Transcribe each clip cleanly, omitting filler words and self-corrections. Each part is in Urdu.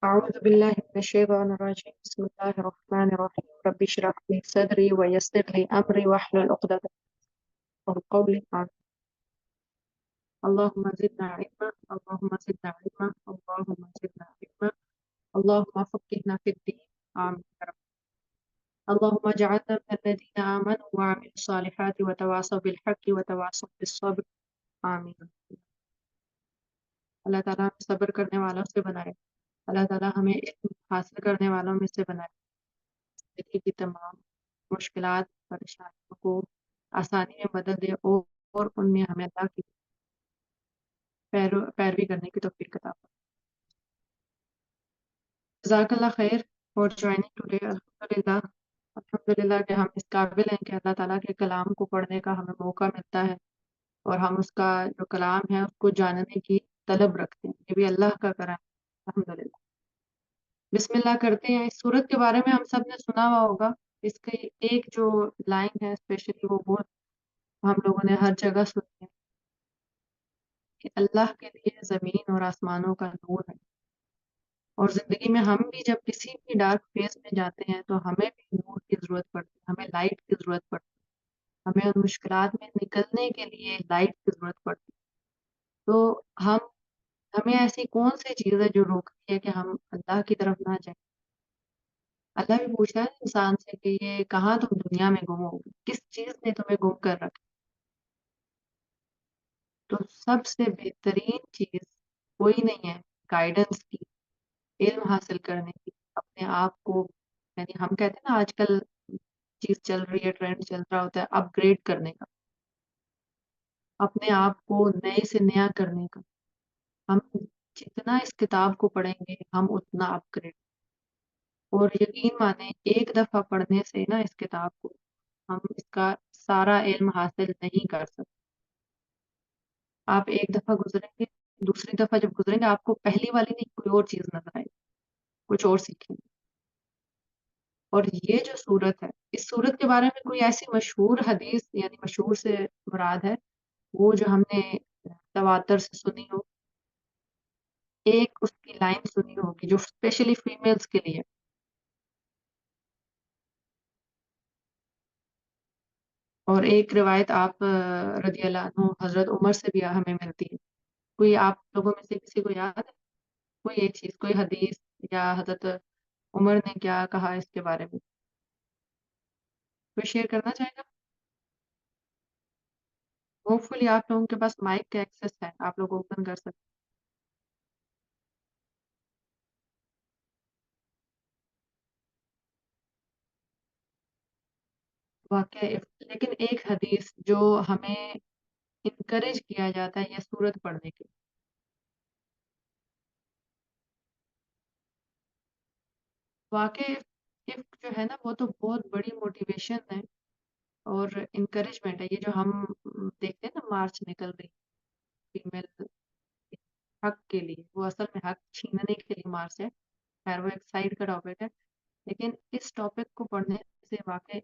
أعوذ بالله من الشيطان الرجيم بسم الله الرحمن الرحيم رب اشرح لي صدري ويسر لي أمري واحلل عقدة من قولي آمين. اللهم زدنا علما اللهم زدنا علما اللهم زدنا علما اللهم فقهنا في الدين آمين يا رب. اللهم اجعلنا من الذين آمنوا وعملوا الصالحات وتواصوا بالحق وتواصوا بالصبر آمين. اللہ تعالیٰ ہمیں صبر کرنے والوں سے بنائے. اللہ تعالیٰ ہمیں علم حاصل کرنے والوں میں سے بنائے. زندگی کی تمام مشکلات پریشانیوں کو آسانی میں بدل دے اور ان میں ہمیں اللہ کی پیروی کرنے کی توفیق عطا فرمائے. جزاک اللہ خیر فار جوائننگ ٹوڈے. الحمدللہ کہ ہم اس قابل ہیں کہ اللہ تعالیٰ کے کلام کو پڑھنے کا ہمیں موقع ملتا ہے اور ہم اس کا جو کلام ہے اس کو جاننے کی طلب رکھتے ہیں. یہ بھی اللہ کا کرم ہے الحمدللہ. بسم اللہ کرتے ہیں. اس صورت کے بارے میں ہم سب نے سنا ہوا ہوگا. اس کی ایک جو لائن ہے اسپیشلی وہ بہت ہم لوگوں نے ہر جگہ سنی ہے کہ اللہ کے لیے زمین اور آسمانوں کا نور ہے. اور زندگی میں ہم بھی جب کسی بھی ڈارک فیس میں جاتے ہیں تو ہمیں بھی نور کی ضرورت پڑتی ہے, ہمیں لائٹ کی ضرورت پڑتی ہے, ہمیں ان مشکلات میں نکلنے کے لیے لائٹ کی ضرورت پڑتی ہے. تو ہمیں ایسی کون سی چیز ہے جو روکتی ہے کہ ہم اللہ کی طرف نہ جائیں. اللہ بھی پوچھتا ہے انسان سے کہ یہ کہاں تم دنیا میں گم ہو گے, کس چیز نے تمہیں گم کر رکھا. تو سب سے بہترین چیز کوئی نہیں ہے گائیڈنس کی, علم حاصل کرنے کی, اپنے آپ کو, یعنی ہم کہتے ہیں نا آج کل چیز چل رہی ہے, ٹرینڈ چل رہا ہوتا ہے اپ گریڈ کرنے کا, اپنے آپ کو نئے سے نیا کرنے کا. ہم جتنا اس کتاب کو پڑھیں گے ہم اتنا اپ گریڈ. اور یقین مانیں ایک دفعہ پڑھنے سے نا اس کتاب کو ہم اس کا سارا علم حاصل نہیں کر سکتے. آپ ایک دفعہ گزریں گے, دوسری دفعہ جب گزریں گے آپ کو پہلی والی نہیں کوئی اور چیز نظر آئے, کچھ اور سیکھیں گے. اور یہ جو صورت ہے, اس صورت کے بارے میں کوئی ایسی مشہور حدیث, یعنی مشہور سے مراد ہے وہ جو ہم نے تواتر سے سنی ہو, ایک اس کی لائن سنی ہوگی جو اسپیشلی فیمیلز کے لیے. اور ایک روایت آپ رضی اللہ عنہ حضرت عمر سے بھی ہمیں ملتی ہے. کوئی آپ لوگوں میں سے کسی کو یاد ہے کوئی ایک چیز, کوئی حدیث یا حضرت عمر نے کیا کہا اس کے بارے میں, کوئی شیئر کرنا چاہے گا؟ ہوپ فلی آپ لوگوں کے پاس مائک کا ایکسس ہے, آپ لوگ اوپن کر سکتے. واقعہ لیکن ایک حدیث جو ہمیں انکریج کیا جاتا ہے یہ صورت پڑھنے کے. واقعہ جو ہے نا وہ تو بہت بڑی موٹیویشن ہے اور انکریجمنٹ ہے. یہ جو ہم دیکھتے ہیں نا مارچ نکل رہی فیمیل حق کے لیے, وہ اصل میں حق چھیننے کے لیے مارچ ہے. خیر وہ ایک سائڈ کا ٹاپک ہے, لیکن اس ٹاپک کو پڑھنے سے, واقعی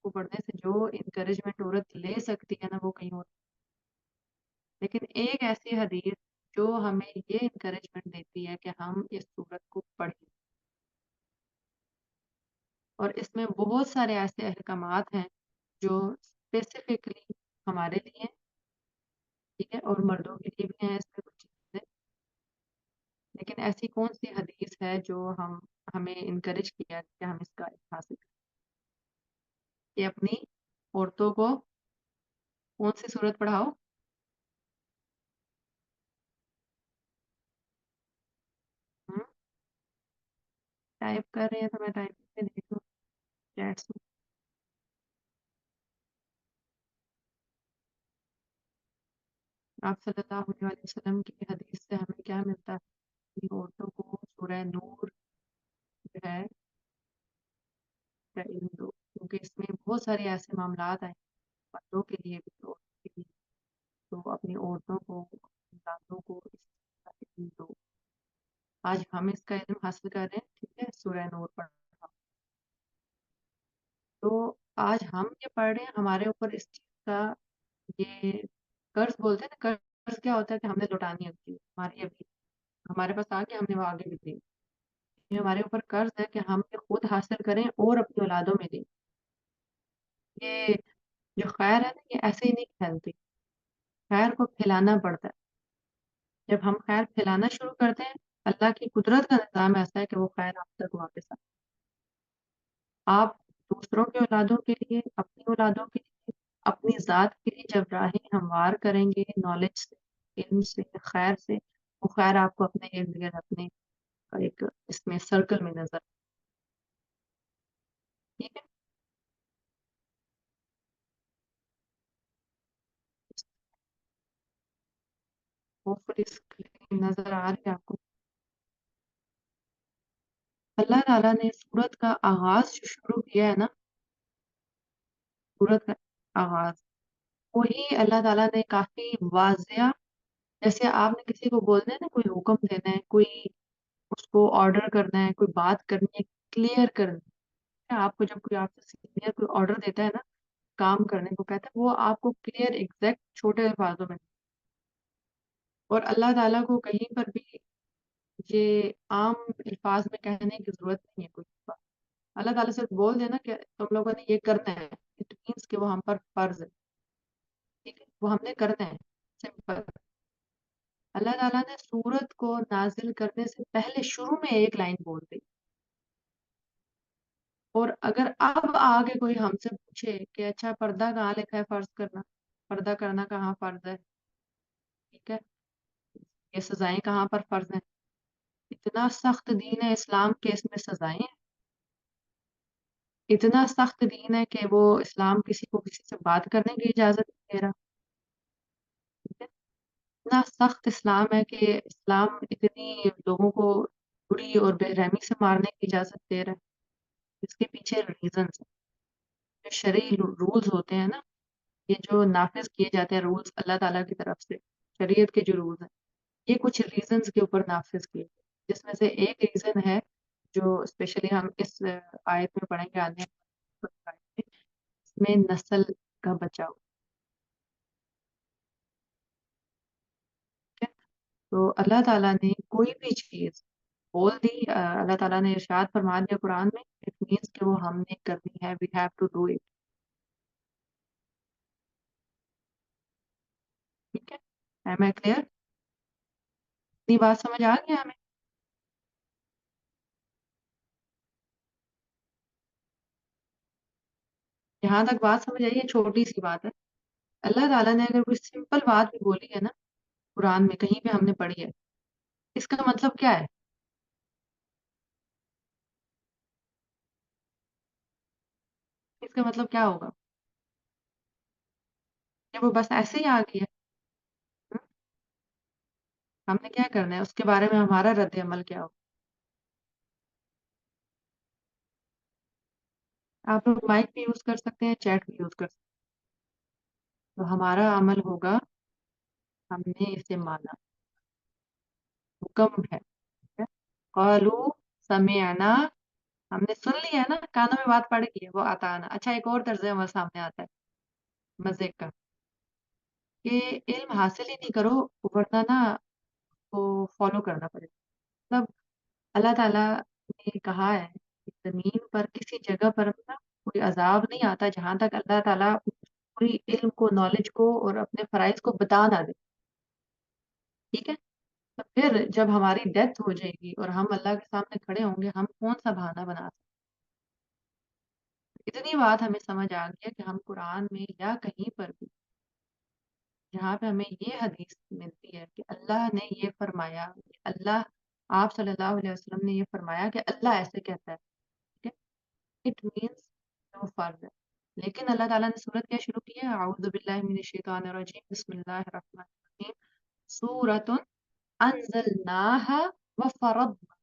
کو پڑھنے سے جو انکریجمنٹ عورت لے سکتی ہے نا وہ کہیں اور. لیکن ایک ایسی حدیث جو ہمیں یہ انکریجمنٹ دیتی ہے کہ ہم اس صورت کو پڑھیں, اور اس میں بہت سارے ایسے احکامات ہیں جو اسپیسیفکلی ہمارے لیے, ٹھیک ہے, اور مردوں کے لیے بھی ہیں اس میں کچھ چیزیں. لیکن ایسی کون سی حدیث ہے جو ہمیں انکریج کیا کہ ہم اس کا حاصل کریں کہ اپنی عورتوں کو کون سی صورت پڑھاؤ. ٹائپ کر رہے ہیں تو میں ٹائپنگ پہ دیکھوں چیٹس میں. آپ صلی اللہ علیہ وسلم کی حدیث سے ہمیں کیا ملتا ہے کہ عورتوں کو سورہ نور جو ہے کا علم دو, کیونکہ اس میں بہت سارے ایسے معاملات آئے مردوں کے لیے بھی عورتوں کے لیے. تو اپنی عورتوں کو, اولادوں کو اس کا علم دو. آج ہم اس کا علم حاصل کر رہے ہیں, ٹھیک ہے, سورہ نور پڑھ. تو آج ہم یہ پڑھ رہے ہیں, ہمارے اوپر اس چیز کا یہ قرض بولتے ہیں نا, قرض کیا ہوتا ہے کہ ہم نے لوٹانی ہوتی ہے, ہماری ابھی ہمارے پاس آ کے ہم نے وہ آگے بھی دی. یہ ہمارے اوپر قرض ہے کہ ہم یہ خود حاصل کریں اور اپنی اولادوں میں دیں. یہ جو خیر ہے نا یہ ایسے ہی نہیں پھیلتی، خیر کو پھیلانا پڑتا ہے. جب ہم خیر پھیلانا شروع کرتے ہیں، اللہ کی قدرت کا نظام ایسا ہے کہ وہ خیر آپ تک واپس آتا ہے. آپ دوسروں کے اولادوں کے لیے، اپنی اولادوں کے لیے، اپنی ذات کے لیے جب راہیں ہموار کریں گے نالج سے، علم سے، خیر سے، وہ خیر آپ کو اپنے ارد گرد، اپنے ایک اس میں سرکل میں نظر. ٹھیک ہے. ہوپ فلی اسکرین نظر آ رہی ہے آپ کو. اللہ تعالیٰ نے سورت کا آغاز جو شروع کیا ہے نا، سورت کا آغاز، وہی اللہ تعالیٰ نے کافی واضح، جیسے آپ نے کسی کو بولنا ہے نا، کوئی حکم دینا ہے، کوئی اس کو آرڈر کرنا ہے، کوئی بات کرنی ہے، کلیئر کرنی ہے. آپ کو جب کوئی آپ سے سینئر کوئی آرڈر دیتا ہے نا کام کرنے کو کہتا ہے، وہ آپ کو کلیئر ایگزیکٹ چھوٹے الفاظوں میں. اور اللہ تعالیٰ کو کہیں پر بھی یہ عام الفاظ میں کہنے کی ضرورت نہیں ہے. کوئی بات اللہ تعالیٰ سے بول دینا کہ تم لوگوں نے یہ کرنا ہے، اٹ مینس کہ وہ ہم پر فرض ہے. ٹھیک ہے، وہ ہم نے کرنا ہے، سمپل. اللہ تعالیٰ نے سورت کو نازل کرنے سے پہلے شروع میں ایک لائن بول دی. اور اگر اب آگے کوئی ہم سے پوچھے کہ اچھا پردہ کہاں لکھا ہے فرض کرنا، پردہ کرنا کہاں فرض ہے، ٹھیک ہے، یہ سزائیں کہاں پر فرض ہیں. اتنا سخت دین ہے اسلام کے اس میں سزائیں ہیں. اتنا سخت دین ہے کہ وہ اسلام کسی کو کسی سے بات کرنے کی اجازت نہیں دے رہا. ٹھیک ہے؟ اتنا سخت اسلام ہے کہ اسلام اتنی لوگوں کو بری اور بے رحمی سے مارنے کی اجازت دے رہا ہے. اس کے پیچھے ریزنس ہیں. جو شرعی رولز ہوتے ہیں نا، یہ جو نافذ کیے جاتے ہیں رولز اللہ تعالیٰ کی طرف سے، شریعت کے جو رولز ہیں، یہ کچھ ریزنز کے اوپر نافذ کیے، جس میں سے ایک ریزن ہے جو اسپیشلی ہم اس آیت میں پڑھیں گے آنے والے آیت میں، اس میں نسل کا بچاؤ. ٹھیک ہے؟ تو اللہ تعالیٰ نے کوئی بھی چیز بول دی، اللہ تعالیٰ نے ارشاد فرما دیا قرآن میں، اٹ مینس کہ وہ ہم نے کرنی ہے، we have to do it. ٹھیک ہے، ایم آئی کلیئر؟ اتنی بات سمجھ آ گیا ہمیں؟ جہاں تک بات سمجھ آئی ہے چھوٹی سی بات ہے. اللہ تعالیٰ نے اگر کوئی سمپل بات بھی بولی ہے نا قرآن میں، کہیں پہ ہم نے پڑھی ہے، اس کا مطلب کیا ہے؟ اس کا مطلب کیا ہوگا کہ وہ بس ایسے ہی آ گئی ہے؟ ہم ہم نے کیا کرنا ہے اس کے بارے میں، ہمارا رد عمل کیا ہوگا؟ آپ لوگ مائک بھی یوز کر سکتے ہیں، چیٹ بھی یوز کر سکتے ہیں. تو ہمارا عمل ہوگا، ہم نے اسے مانا، حکم ہے. ٹھیک ہے؟ قالو سمعنا، ہم نے سن لیا ہے نا، کانوں میں بات پڑ گئی ہے، وہ آتا آنا. اچھا ایک اور طرز عمل سامنے آتا ہے مزے کا، کہ علم حاصل ہی نہیں کرو ورنہ نا کو فالو کرنا پڑے. مطلب اللہ تعالیٰ نے کہا ہے کہ زمین پر کسی جگہ پر نا کوئی عذاب نہیں آتا جہاں تک اللہ تعالیٰ پوری علم کو، نالج کو اور اپنے فرائض کو بتا نہ دے. ٹھیک ہے، تو پھر جب ہماری ڈیتھ ہو جائے گی اور ہم اللہ کے سامنے کھڑے ہوں گے، ہم کون سا بہانہ بنا سکتے ہیں؟ اتنی بات ہمیں سمجھ آ گئی ہے کہ ہم قرآن میں یا کہیں پر بھی جہاں پہ ہمیں یہ حدیث ملتی ہے کہ اللہ نے یہ فرمایا، اللہ، آپ صلی اللہ علیہ وسلم نے یہ فرمایا کہ اللہ ایسے کہتا ہے، ٹھیک ہے، اٹ مینس نو فرض ہے. لیکن اللہ تعالیٰ نے سورت کیا شروع کی ہے؟ اعوذ باللہ من الشیطان الرجیم، بسم اللہ الرحمن الرحیم، سورۃ انزلناہا وفرضنا.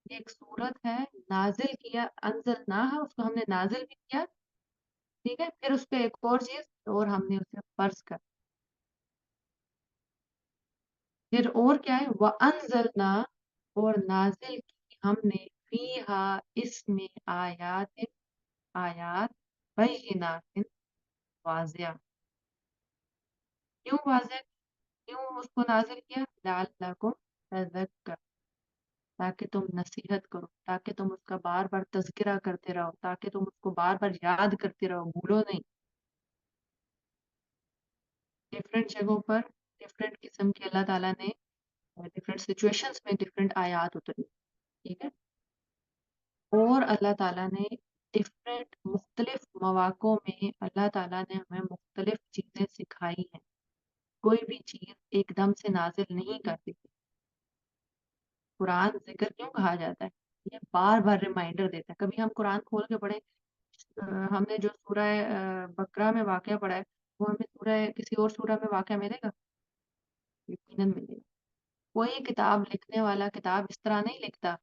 یہ ایک سورت ہے، نازل کیا، انزلناہا، اس کو ہم نے نازل بھی کیا. ٹھیک ہے، پھر اس پہ ایک اور چیز، اور ہم نے اسے فرض کر. پھر اور کیا ہے؟ وَأَنزَلْنَا، اور نازل کی ہم نے، فیہا، اس میں، آیات، آیات، بینات، واضح. کیوں واضح؟ کیوں اس کو نازل کیا؟ لعلکم تذکر، تاکہ تم نصیحت کرو، تاکہ تم اس کا بار بار تذکرہ کرتے رہو، تاکہ تم اس کو بار بار یاد کرتے رہو، بھولو نہیں۔ ڈفرینٹ جگہوں پر ڈفرینٹ قسم کے اللہ تعالیٰ نے ڈفرینٹ سچویشنز میں ڈفرینٹ آیات اتری، ٹھیک ہے، اور اللہ تعالیٰ نے ڈفرینٹ مختلف مواقعوں میں اللہ تعالیٰ نے ہمیں مختلف چیزیں سکھائی ہیں۔ کوئی بھی چیز ایک دم سے نازل نہیں کرتی۔ قرآن ذکر کیوں کہا جاتا ہے؟ یہ بار بار ریمائنڈر دیتا ہے۔ کبھی ہم قرآن کھول کے پڑھیں، ہم نے جو سورہ بقرہ میں واقعہ پڑھا ہے وہ ہمیں سورہ کسی اور سورہ میں واقعہ ملے گا؟ یقیناً ملے گا۔ کوئی کتاب لکھنے والا کتاب اس طرح نہیں لکھتا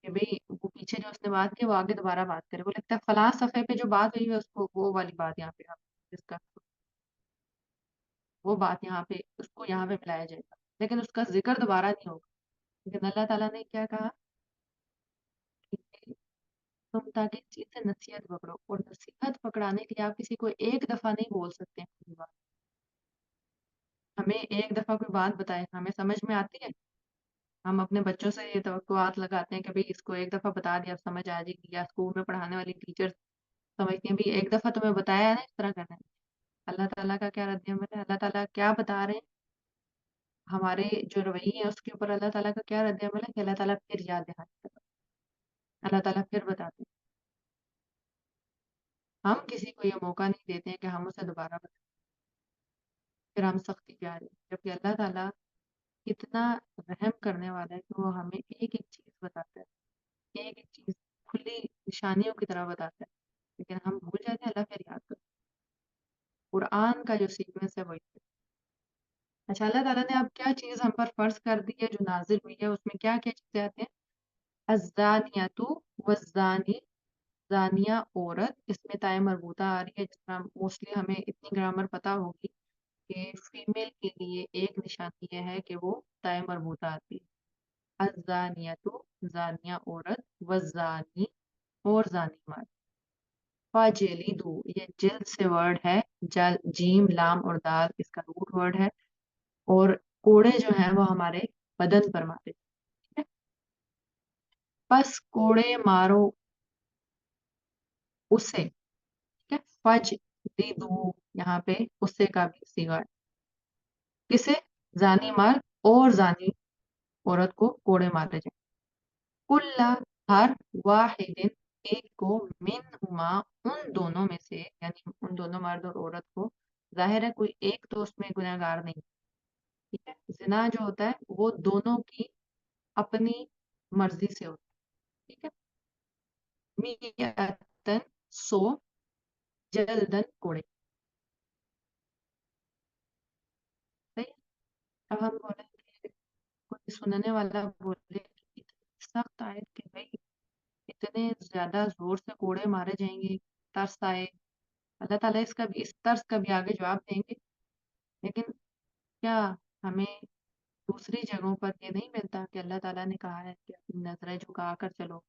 کہ بھئی وہ پیچھے جو اس نے بات کی وہ آگے دوبارہ بات کرے، وہ لکھتا ہے فلاں صفحے پہ جو بات ہوئی ہے اس کو وہ والی بات یہاں پہ جس کا وہ بات یہاں پہ اس کو یہاں پہ ملایا جائے گا، لیکن اس کا ذکر دوبارہ نہیں ہوگا۔ لیکن اللہ تعالیٰ نے کیا کہا کہ تم تاکہ اس چیز سے نصیحت پکڑو، اور نصیحت پکڑانے کے لیے آپ کسی کو ایک دفعہ نہیں بول سکتے ہیں کوئی بات۔ ہمیں ایک دفعہ کوئی بات بتائے ہمیں سمجھ میں آتی ہے، ہم اپنے بچوں سے یہ توقعات لگاتے ہیں کہ بھئی اس کو ایک دفعہ بتا دیا اب سمجھ آ جائے گی، یا اسکول میں پڑھانے والی ٹیچر سمجھتی ہیں بھی ایک دفعہ تمہیں بتایا ہے نا اس طرح کرنا ہے۔ اللہ تعالیٰ کا کیا رد عمل ہے؟ اللہ تعالیٰ کیا بتا رہے ہیں؟ ہمارے جو رویے ہیں اس کے اوپر اللہ تعالیٰ کا کیا رد عمل ہے کہ اللہ تعالیٰ پھر یاد دہانی کرتا ہے، اللہ تعالیٰ پھر بتاتے ہیں۔ ہم کسی کو یہ موقع نہیں دیتے ہیں کہ ہم اسے دوبارہ بتائیں، پھر ہم سختی پہ آ جائیں، جبکہ اللہ تعالیٰ اتنا رحم کرنے والا ہے کہ وہ ہمیں ایک ایک چیز بتاتا ہے، ایک ایک چیز کھلی نشانیوں کی طرح بتاتا ہے، لیکن ہم بھول جاتے ہیں، اللہ پھر یاد کرتا ہے۔ قرآن کا جو سیکوینس ہے وہی ہے۔ اچھا، اللہ تعالیٰ نے اب کیا چیز ہم پر فرض کر دی ہے جو نازل ہوئی ہے، اس میں کیا کیا چیزیں آتی ہیں؟ الزانیۃ والزانی، زانیہ عورت، اس میں تائے مربوطہ آ رہی ہے، جس طرح موسٹلی ہمیں اتنی گرامر پتہ ہوگی کہ فیمیل کے لیے ایک نشانی یہ ہے کہ وہ تائے مربوطہ آتی ہے۔ الزانیۃ، زانیہ عورت، والزانی، اور زانی مرد۔ فاجلدو، یہ جلد سے ورڈ ہے، جیم لام اور دال اس کا روٹ ورڈ ہے، اور کوڑے جو ہیں وہ ہمارے بدن پر مارے، ٹھیک ہے؟ پس کوڑے مارو اسے، ٹھیک ہے؟ فج دو، یہاں پہ اسے کا بھی صیغہ ہے، کسے؟ زانی مرد اور زانی عورت کو کوڑے مارے جائیں۔ کل، ہر، واحد، ایک کو، منہما، ان دونوں میں سے، یعنی ان دونوں مرد اور عورت کو، ظاہر ہے کوئی ایک تو اس میں گنہگار نہیں، ٹھیک ہے؟ زنا جو ہوتا ہے وہ دونوں کی اپنی مرضی سے ہوتا ہے، ٹھیک ہے؟ میتن، سو، جلدن، کوڑے، صحیح ہے؟ اب ہم بولیں کہ کوئی سننے والا بولے اتنی سخت آیت کہ بھائی اتنے زیادہ زور سے کوڑے مارے جائیں گے، ترس آئے، اللہ تعالیٰ اس طرز کا بھی آگے جواب دیں گے، لیکن کیا ہمیں دوسری جگہوں پر یہ نہیں ملتا کہ اللہ تعالیٰ نے کہا ہے کہ اپنی نظریں جھکا کر چلو؟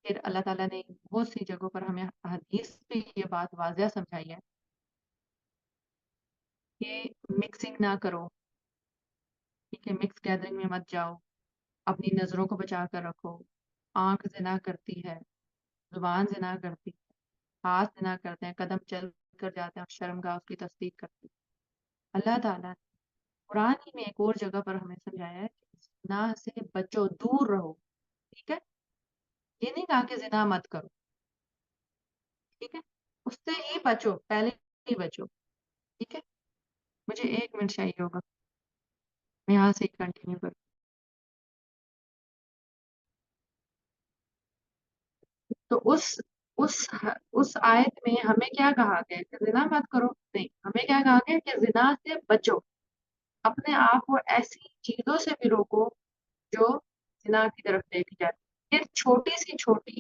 پھر اللہ تعالیٰ نے بہت سی جگہوں پر ہمیں حدیث پہ یہ بات واضح سمجھائی ہے کہ مکسنگ نہ کرو، ٹھیک ہے؟ مکس گیدرنگ میں مت جاؤ، اپنی نظروں کو بچا کر رکھو، آنکھ زنا کرتی ہے، زبان زنا کرتی ہے، ہاتھ زنا کرتے ہیں، قدم چل کر جاتے ہیں اور شرمگاہ اس کی تصدیق کرتی ہے۔ اللہ تعالیٰ نے قرآن ہی میں ایک اور جگہ پر ہمیں سمجھایا ہے کہ زنا سے بچو، دور رہو، ٹھیک ہے؟ یہ نہیں کہا کہ زنا مت کرو، ٹھیک ہے؟ اس سے ہی بچو، پہلے ہی بچو، ٹھیک ہے؟ مجھے 1 منٹ چاہیے ہوگا، میں یہاں سے کنٹینیو کروں۔ تو اس آیت میں ہمیں کیا کہا گیا کہ زنا مت کرو؟ نہیں، ہمیں کیا کہا گیا کہ زنا سے بچو، اپنے آپ کو ایسی چیزوں سے بھی روکو جو زنا کی طرف لے کے جاتی۔ پھر چھوٹی سی چھوٹی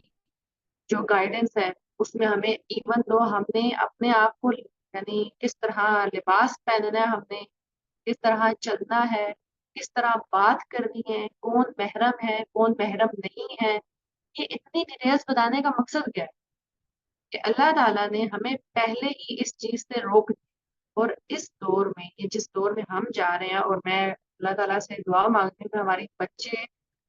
جو گائیڈنس ہے اس میں ہمیں ایون دو ہم نے اپنے آپ کو یعنی کس طرح لباس پہننا ہے، ہم نے کس طرح چلنا ہے، کس طرح بات کرنی ہے، کون محرم ہے کون محرم نہیں ہے، یہ اتنی ڈیٹیلز بتانے کا مقصد کیا ہے کہ اللہ تعالیٰ نے ہمیں پہلے ہی اس چیز سے روک دیا۔ اور اس دور میں، یہ جس دور میں ہم جا رہے ہیں، اور میں اللہ تعالیٰ سے دعا مانگتی ہوں کہ ہمارے بچے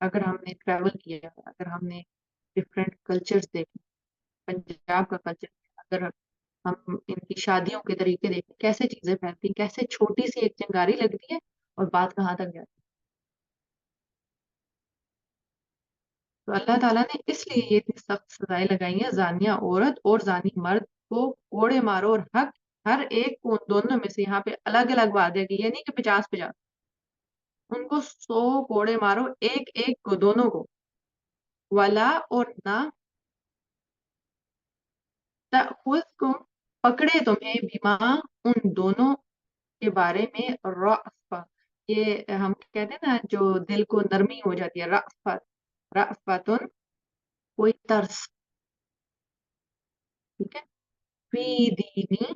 اگر ہم نے ٹریول کیا، اگر ہم نے ڈفرینٹ کلچرز دیکھے، پنجاب کا کلچر، اگر ہم ان کی شادیوں کے طریقے دیکھیں کیسے چیزیں پھیلتی ہیں، کیسے چھوٹی سی ایک چنگاری لگتی ہے اور بات کہاں تک جاتی ہے۔ تو اللہ تعالیٰ نے اس لیے یہ اتنی سخت سزائیں لگائی ہیں، زانیہ عورت اور زانی مرد کو کوڑے مارو، اور حق ہر ایک کو ان دونوں میں سے، یہاں پہ الگ الگ وعدے کی، یہ نہیں کہ 50-50، ان کو 100 کوڑے مارو، ایک ایک کو، دونوں کو، ولا اور نہ تأخذکم، پکڑے تمہیں، بما، ان دونوں کے بارے میں، رأفت، یہ ہم کہتے ہیں نا جو دل کو نرمی ہو جاتی ہے، رأفت، رأفتن، کوئی ترس، ٹھیک ہے، فی دینی،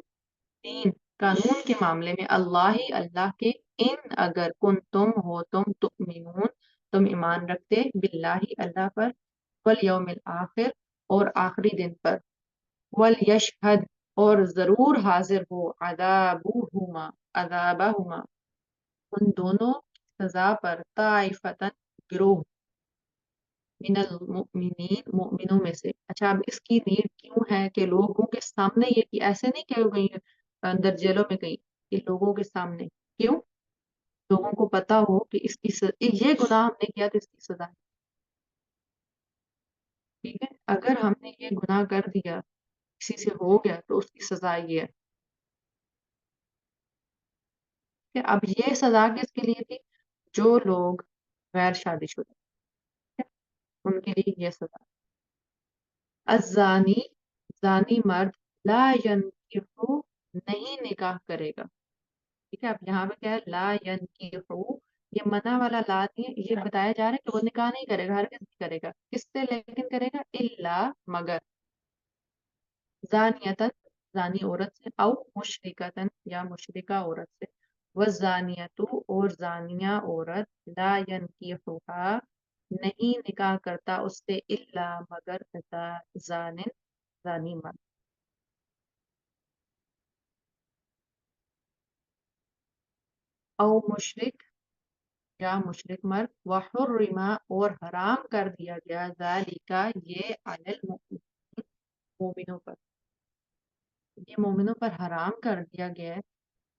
دین، قانون کے معاملے میں، اللہ، اللہ کے، ان اگر کن تم ہو تم تؤمنون، تم ایمان رکھتے، باللہ، اللہ پر، والیوم الآخر، اور آخری دن پر، ولیشہد، اور ضرور حاضر ہو، عذابہما، عذابہما، ان دونوں کی سزا پر، طائفتن، گروہ، من المؤمنین، مؤمنوں میں سے۔ اچھا اب اس کی نیڈ کیوں ہے کہ لوگوں کے سامنے یہ کہ ایسے نہیں کہ کہیں اندر جیلوں میں کہیں، کہ لوگوں کے سامنے کیوں؟ لوگوں کو پتا ہو کہ اس کی یہ گناہ ہم نے کیا تو اس کی سزا ہے، ٹھیک ہے، اگر ہم نے یہ گناہ کر دیا، کسی سے ہو گیا تو اس کی سزا یہ ہے کہ اب یہ سزا کس کے لیے تھی؟ جو لوگ غیر شادی شدہ ہیں، ان کے لیے یہ سزا۔ الزانی، زانی مرد، لا ینکحو، نہیں نکاح کرے گا، ٹھیک ہے، اب یہاں پہ کیا ہے، لا ینکحو، یہ منع والا لا نہیں ہے، یہ بتایا جا رہا ہے کہ وہ نکاح نہیں کرے گا، ہرگز نہیں کرے گا، کس سے لیکن کرے گا، الا، مگر، زانیتن، زانی عورت سے، او مشرکتن، یا مشرکہ عورت سے، والزانیتو، اور زانیہ عورت، لا ینکحوہا، نہیں نکاح کرتا اس سے، الا، مگر، زانن، زانی مرد، او مشرک، یا مشرک مرد، وحرما، اور حرام کر دیا گیا، ذالکا، یہ، علی المؤمنین، مومنوں پر، یہ مومنوں پر حرام کر دیا گیا ہے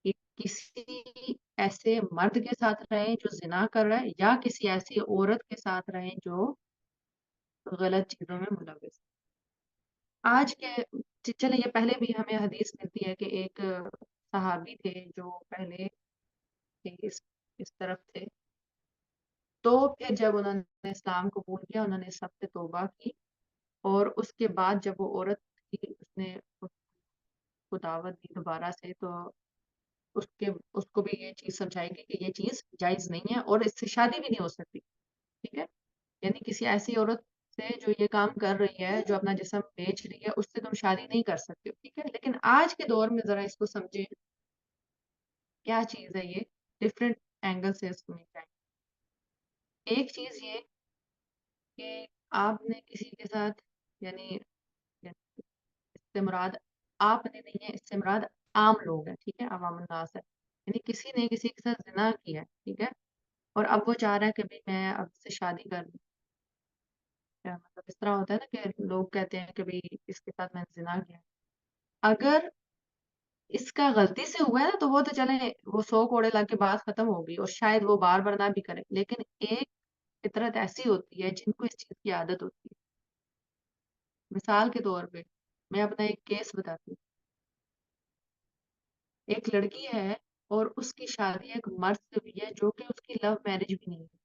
کہ کسی ایسے مرد کے ساتھ رہیں جو زنا کر رہا ہے، یا کسی ایسی عورت کے ساتھ رہیں جو غلط چیزوں میں ملوث ہے۔ آج کے چلے یہ پہلے بھی ہمیں حدیث ملتی ہے کہ ایک صحابی تھے جو پہلے اس طرف تھے، تو پھر جب انہوں نے اسلام قبول کیا، انہوں نے سب سے توبہ کی، اور اس کے بعد جب وہ عورت تھی، اس نے اس کو دعوت دی دوبارہ سے، تو اس کو بھی یہ چیز سمجھائی گئی کہ یہ چیز جائز نہیں ہے اور اس سے شادی بھی نہیں ہو سکتی، ٹھیک ہے، یعنی کسی ایسی عورت سے جو یہ کام کر رہی ہے، جو اپنا جسم بیچ رہی ہے، اس سے تم شادی نہیں کر سکتے ہو، ٹھیک ہے، لیکن آج کے دور میں ذرا اس کو سمجھیں، کیا چیز ہے یہ، ڈفرینٹ اینگل سے اس کو جائیں۔ ایک چیز یہ کہ آپ نے کسی کے ساتھ، یعنی اس سے مراد آپ نے نہیں ہے، اس سے مراد عام لوگ ہیں، ٹھیک ہے، عوام الناس ہے، یعنی کسی نے کسی کے ساتھ زنا کیا ہے، ٹھیک ہے، اور اب وہ چاہ رہا ہے کہ بھی میں اب سے شادی کر لوں، کیا مطلب اس طرح ہوتا ہے نا کہ لوگ کہتے ہیں کہ بھی اس کے ساتھ میں نے زنا کیا، اگر اس کا غلطی سے ہوا ہے نا تو وہ تو چلے، وہ 100 کوڑے لگ کے بات ختم ہوگی اور شاید وہ بار بار نہ بھی کرے، لیکن ایک فطرت ایسی ہوتی ہے جن کو اس چیز کی عادت ہوتی ہے۔ مثال کے طور پہ میں اپنا ایک کیس بتاتی ہوں، ایک لڑکی ہے اور اس کی شادی ایک مرد سے ہوئی ہے جو کہ اس کی لو میرج بھی نہیں ہے،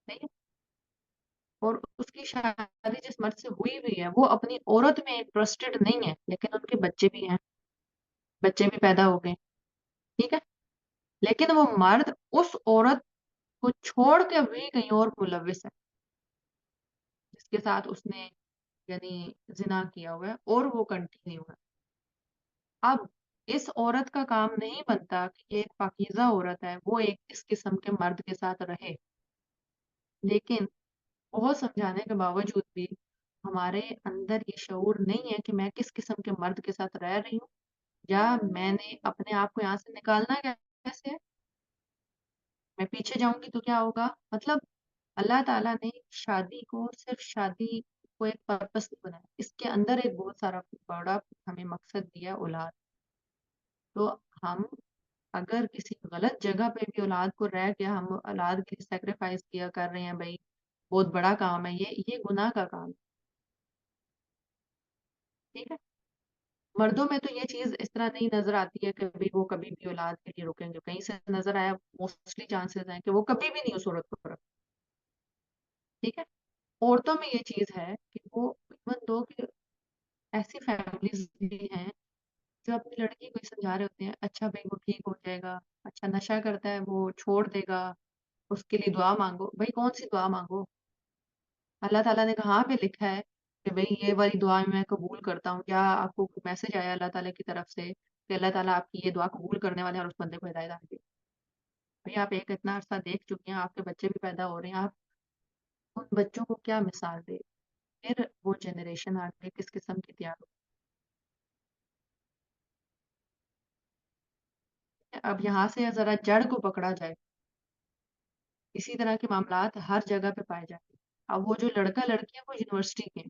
صحیح ہے؟ اور اس کی شادی جس مرد سے ہوئی ہوئی ہے وہ اپنی عورت میں انٹرسٹڈ نہیں ہے، لیکن ان کے بچے بھی ہیں، بچے بھی پیدا ہو گئے، ٹھیک ہے، لیکن وہ مرد اس عورت کو چھوڑ کے بھی کہیں اور ملوث ہے، جس کے ساتھ اس نے یعنی زنا کیا ہوا ہے، اور وہ کنٹینیو ہے۔ اب اس عورت کا کام نہیں بنتا کہ یہ ایک پاکیزہ عورت ہے، وہ ایک اس قسم کے مرد کے ساتھ رہے، لیکن بہت سمجھانے کے باوجود بھی ہمارے اندر یہ شعور نہیں ہے کہ میں کس قسم کے مرد کے ساتھ رہ رہی ہوں، یا میں نے اپنے آپ کو یہاں سے نکالنا کیسے ہے، میں پیچھے جاؤں گی تو کیا ہوگا، مطلب اللہ تعالیٰ نے شادی کو صرف شادی کو ایک پرپس نہیں بنایا، اس کے اندر ایک بہت سارا بڑا ہمیں مقصد دیا اولاد. تو ہم اگر کسی غلط جگہ پہ بھی اولاد کو رہ کے ہم اولاد کے لیے سیکریفائس کیا کر رہے ہیں بھائی، بہت بڑا کام ہے یہ گناہ کا کام ہے. ٹھیک ہے. مردوں میں تو یہ چیز اس طرح نہیں نظر آتی ہے کہ بھی وہ کبھی بھی اولاد کے لیے رکیں گے، کہیں سے نظر آیا موسٹلی چانسز ہیں کہ وہ کبھی بھی نہیں اس عورت کو رکھ. ٹھیک ہے. عورتوں میں یہ چیز ہے کہ وہ ایون دو کہ ایسی فیملیز بھی ہیں جو اپنی لڑکی کو سمجھا رہے ہوتے ہیں اچھا بھائی وہ ٹھیک ہو جائے گا، اچھا نشہ کرتا ہے وہ چھوڑ دے گا، اس کے لیے دعا مانگو. بھائی کون سی دعا مانگو؟ اللہ تعالیٰ نے کہاں پہ لکھا ہے کہ بھئی یہ والی دعا میں قبول کرتا ہوں؟ کیا آپ کو میسج آیا اللہ تعالیٰ کی طرف سے کہ اللہ تعالیٰ آپ کی یہ دعا قبول کرنے والے ہیں اور اس بندے کو ہدایت دے؟ بھئی آپ ایک اتنا عرصہ دیکھ چکی ہیں، آپ کے بچے بھی پیدا ہو رہے ہیں، آپ ان بچوں کو کیا مثال دے؟ پھر وہ جنریشن آگے کس قسم کی تیار ہو؟ اب یہاں سے ذرا جڑ کو پکڑا جائے. اسی طرح کے معاملات ہر جگہ پہ پائے جاتے ہیں. اب وہ جو لڑکا لڑکی ہے وہ یونیورسٹی کے ہیں،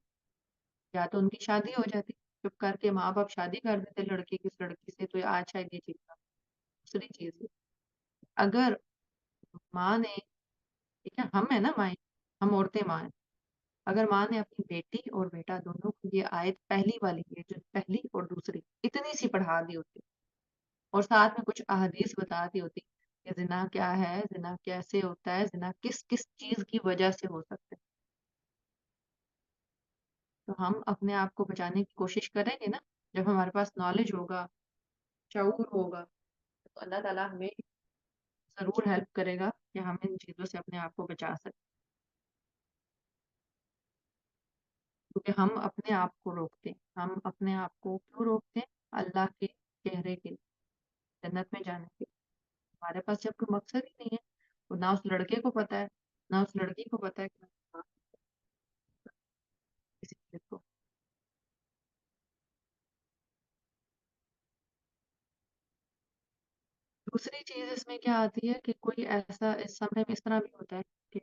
یا تو ان کی شادی ہو جاتی، چپ کر کے ماں باپ شادی کر دیتے لڑکی کی اس لڑکی سے، تو آج شاید یہ چیز تھا. دوسری چیز ہے، اگر ماں نے، ٹھیک ہے ہم ہے نا مائیں، ہم عورتیں ماں ہیں، اگر ماں نے اپنی بیٹی اور بیٹا دونوں کو یہ آیت پہلی والی ہے جو پہلی اور دوسری اتنی سی پڑھا دی ہوتی اور ساتھ میں کچھ احادیث بتا دی ہوتی کہ زنا کیا ہے، زنا کیسے ہوتا ہے، زنا کس کس چیز کی وجہ سے ہو سکتا ہے، تو ہم اپنے آپ کو بچانے کی کوشش کریں گے نا. جب ہمارے پاس نالج ہوگا، شعور ہوگا، تو اللہ تعالیٰ ہمیں ضرور ہیلپ کرے گا کہ ہم ان چیزوں سے اپنے آپ کو بچا سکیں. کیونکہ ہم اپنے آپ کو روکتے ہیں. ہم اپنے آپ کو کیوں روکتے ہیں؟ اللہ کے چہرے کے لیے، جنت میں جانے کے لیے. ہمارے پاس جب کوئی مقصد ہی نہیں ہے، تو نہ اس لڑکے کو پتا ہے نہ اس لڑکی کو پتا ہے کہ کسی چیز کو. دوسری چیز اس میں کیا آتی ہے کہ کوئی ایسا اس سمے میں اس طرح بھی ہوتا ہے کہ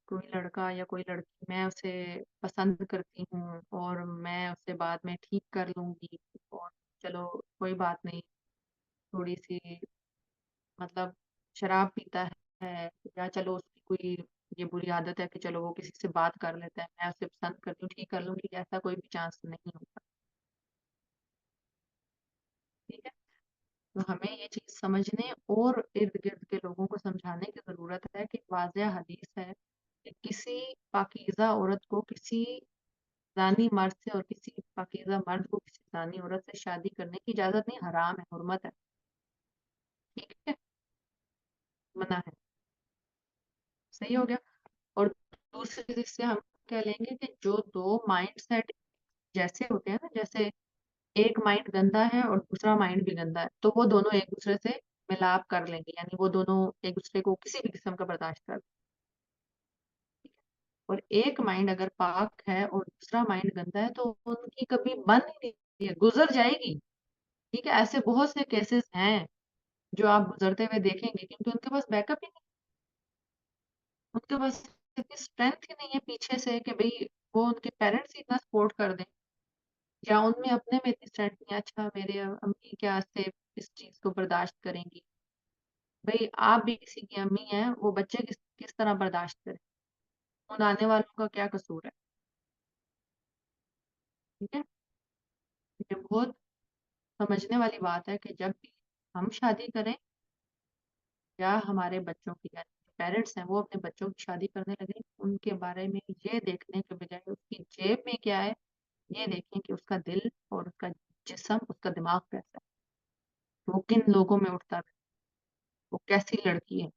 کوئی لڑکا یا کوئی لڑکی میں اسے پسند کرتی ہوں اور میں اسے بعد میں ٹھیک کر لوں گی اور چلو کوئی بات نہیں، تھوڑی سی مطلب شراب پیتا ہے یا چلو اس کی کوئی یہ بری عادت ہے کہ چلو وہ کسی سے بات کر لیتا ہے، میں اسے پسند کرتی ہوں ٹھیک کر لوں گی، ایسا کوئی بھی چانس نہیں ہوتا. ٹھیک ہے. تو ہمیں یہ چیز سمجھنے اور ارد گرد کے لوگوں کو سمجھانے کی ضرورت ہے کہ واضح حدیث ہے کہ کسی پاکیزہ عورت کو کسی زانی مرد سے اور کسی پاکیزہ مرد کو کسی زانی عورت سے شادی کرنے کی اجازت نہیں، حرام ہے، حرمت ہے. ٹھیک ہے. منع ہے. صحیح ہو گیا. اور دوسری چیز سے ہم کہہ لیں گے کہ جو دو مائنڈ سیٹ جیسے ہوتے ہیں نا، جیسے ایک مائنڈ گندا ہے اور دوسرا مائنڈ بھی گندا ہے، تو وہ دونوں ایک دوسرے سے ملاپ کر لیں گے، یعنی وہ دونوں ایک دوسرے کو کسی بھی قسم کا برداشت کر لیں گے. اور ایک مائنڈ اگر پاک ہے اور دوسرا مائنڈ گندا ہے تو ان کی کبھی بن ہی نہیں ہے، گزر جائے گی. ٹھیک ہے. ایسے بہت سے کیسز ہیں جو آپ گزرتے ہوئے دیکھیں گے کیونکہ ان کے پاس بیک اپ ہی نہیں، ان کے پاس اتنی اسٹرینتھ ہی نہیں ہے پیچھے سے کہ بھئی وہ ان کے پیرنٹس ہی اتنا سپورٹ کر دیں، یا ان میں اپنے میں اتنی اسٹرینتھ نہیں ہے. اچھا میرے امی کیا سے اس چیز کو برداشت کریں گی؟ بھئی آپ بھی کسی کی امی ہیں، وہ بچے کس طرح برداشت کریں؟ ان آنے والوں کا کیا قصور ہے؟ ٹھیک ہے. یہ بہت سمجھنے والی بات ہے کہ جب بھی ہم شادی کریں یا ہمارے بچوں کی پیرنٹس ہیں وہ اپنے بچوں کی شادی کرنے لگیں، ان کے بارے میں یہ دیکھنے کے بجائے اس کی جیب میں کیا ہے یہ دیکھیں کہ اس کا دل اور اس کا جسم، اس کا دماغ کیسا ہے، وہ کن لوگوں میں اٹھتا ہے، وہ کیسی لڑکی ہے.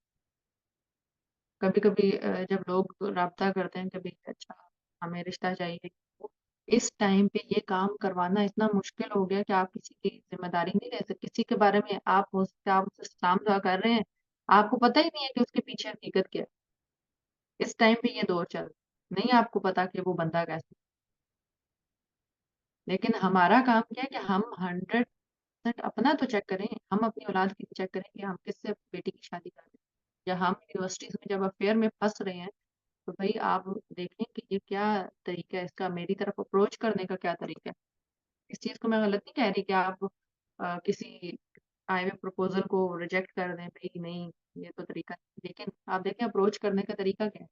کبھی کبھی جب لوگ رابطہ کرتے ہیں کہ بھئی اچھا ہمیں رشتہ چاہیے، اس ٹائم پہ یہ کام کروانا اتنا مشکل ہو گیا کہ آپ کسی کی ذمہ داری نہیں لے سکتے. کسی کے بارے میں آپ ہو سکتے آپ اسے سام دعا کر رہے ہیں، آپ کو پتہ ہی نہیں ہے کہ اس کے پیچھے حقیقت کیا ہے. اس ٹائم پہ یہ دور چل نہیں، آپ کو پتا کہ وہ بندہ کیسے. لیکن ہمارا کام کیا ہے کہ ہم 100% اپنا تو چیک کریں، ہم اپنی اولاد کی چیک کریں کہ ہم کس سے بیٹی کی شادی کر رہے ہیں، یا ہم یونیورسٹیز میں جب افیئر میں پھنس رہے ہیں تو بھائی آپ دیکھیں کہ یہ کیا طریقہ ہے اس کا، میری طرف اپروچ کرنے کا کیا طریقہ ہے. اس چیز کو میں غلط نہیں کہہ رہی کہ آپ کسی آئے ہوئے پروپوزل کو ریجیکٹ کر دیں، بھائی نہیں یہ تو طریقہ نہیں. لیکن آپ دیکھیں اپروچ کرنے کا طریقہ کیا ہے،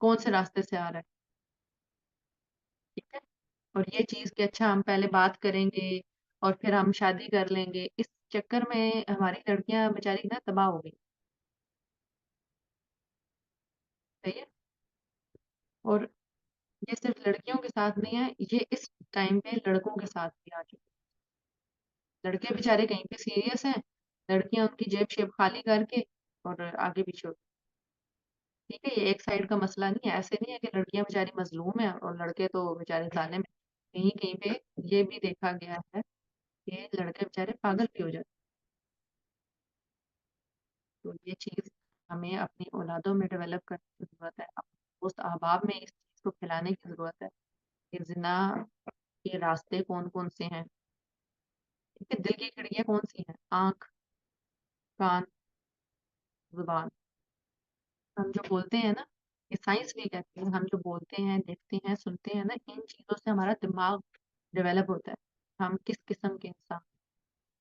کون سے راستے سے آ رہا ہے. ٹھیک ہے. اور یہ چیز کہ اچھا ہم پہلے بات کریں گے اور پھر ہم شادی کر لیں گے، اس چکر میں ہماری لڑکیاں بیچاری نا تباہ ہو گئی. صحیح ہے. اور یہ صرف لڑکیوں کے ساتھ نہیں ہے، یہ اس ٹائم پہ لڑکوں کے ساتھ بھی آ چکا ہے. لڑکے بیچارے کہیں پہ سیریس ہیں، لڑکیاں ان کی جیب شیب خالی کر کے اور آگے پیچھے ہوتی. ٹھیک ہے. یہ ایک سائڈ کا مسئلہ نہیں ہے، ایسے نہیں ہے کہ لڑکیاں بیچاری مظلوم ہیں اور لڑکے تو بیچارے ظالم ہیں. کہیں کہیں پہ یہ بھی دیکھا گیا ہے کہ لڑکے بیچارے پاگل بھی ہو جاتے. تو یہ چیز ہمیں اپنی اولادوں میں ڈیولپ کرنے کی ضرورت ہے، اپنے دوست احباب میں اس چیز کو پھیلانے کی ضرورت ہے کہ زنا کے راستے کون کون سے ہیں. ٹھیک ہے. دل کی کھڑکیاں کون سی ہیں؟ آنکھ، کان، زبان. ہم جو بولتے ہیں نا، یہ سائنس بھی کہتی ہے، ہم جو بولتے ہیں، دیکھتے ہیں، سنتے ہیں نا، ان چیزوں سے ہمارا دماغ ڈیولپ ہوتا ہے، ہم کس قسم کے انسان.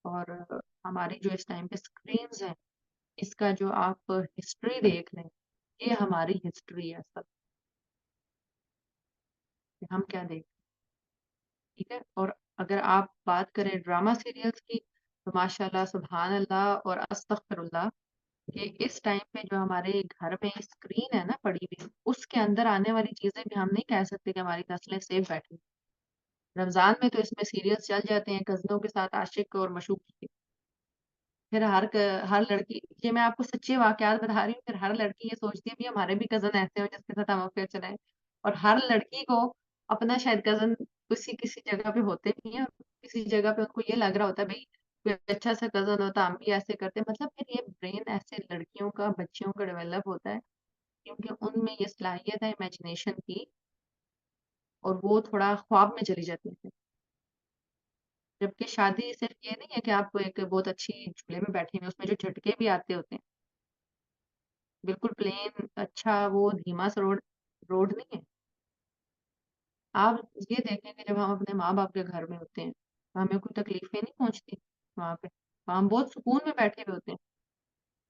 اور ہماری جو اس ٹائم پہ اسکرینز ہیں، اس کا جو آپ ہسٹری دیکھ لیں، یہ ہماری ہسٹری ہے سب، کہ ہم کیا دیکھ. ٹھیک ہے. اور اگر آپ بات کریں ڈرامہ سیریلز کی، تو ماشاء اللہ سبحان اللہ اور استغفر اللہ، کہ اس ٹائم پہ جو ہمارے گھر میں اسکرین ہے نا پڑی ہوئی، اس کے اندر آنے والی چیزیں بھی ہم نہیں کہہ سکتے کہ ہماری نسلیں سیف بیٹھی. رمضان میں تو اس میں سیریلز چل جاتے ہیں کزنوں کے ساتھ عاشق اور مشوق کی. پھر ہر لڑکی، یہ میں آپ کو سچے واقعات بتا رہی ہوں، پھر ہر لڑکی یہ سوچتی ہے بھی ہمارے بھی کزن ایسے ہو جس کے ساتھ ہم افیئر چلائیں. اور ہر لڑکی کو اپنا شاید کزن کسی کسی جگہ پہ ہوتے بھی ہیں، اور کسی جگہ پہ ان کو یہ لگ رہا ہوتا ہے بھائی کوئی اچھا سا کزن ہوتا ہم بھی ایسے کرتے. مطلب پھر یہ برین ایسے لڑکیوں کا، بچیوں کا ڈیولپ ہوتا ہے کیونکہ ان میں یہ صلاحیت ہے امیجنیشن کی، اور وہ تھوڑا خواب میں چلی جاتی ہے. جبکہ شادی صرف یہ نہیں ہے کہ آپ کو ایک بہت اچھی جھولے میں بیٹھے ہوئے، اس میں جو جھٹکے بھی آتے ہوتے ہیں، بالکل پلین اچھا وہ دھیما سا روڈ روڈ نہیں ہے. آپ یہ دیکھیں کہ جب ہم اپنے ماں باپ کے گھر میں ہوتے ہیں تو ہمیں کوئی تکلیفیں نہیں پہنچتی وہاں پہ، ہم بہت سکون میں بیٹھے ہوئے ہوتے ہیں.